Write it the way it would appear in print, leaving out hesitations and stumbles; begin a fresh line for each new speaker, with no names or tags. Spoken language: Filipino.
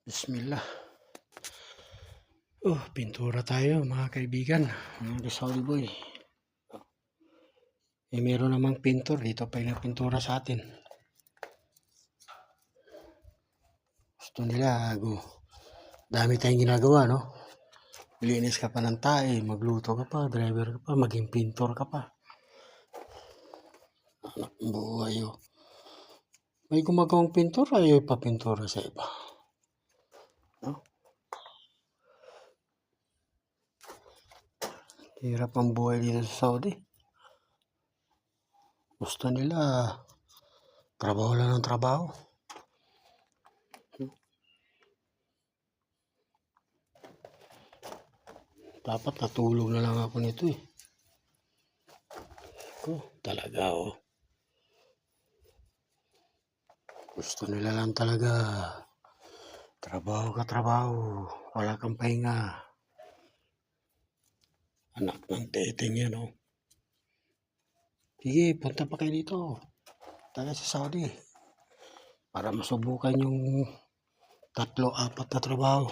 Bismillah. Pintura tayo mga kaibigan. Mga Saudi boy. Meron namang pintor dito pa yung pintura sa atin. Gusto nila, dami tayong ginagawa, no? Linis ka pa ng tae, magluto ka pa, driver ka pa, maging pintor ka pa. Anak ng buhay, oh. May gumagawang pintor, ayaw ipapintura sa iba. No? Hirap ang buhay dito sa Saudi. Gusto nila, trabaho lang ng trabaho. Dapat natulog na lang ako nito eh. Talaga oh. Gusto nila lang talaga. Trabaho ka trabaho. Wala kang pahinga. Anak ng teteng yan oh. Sige, punta pa kayo dito. Taga sa Saudi. Para masubukan yung 3-4 na trabaho.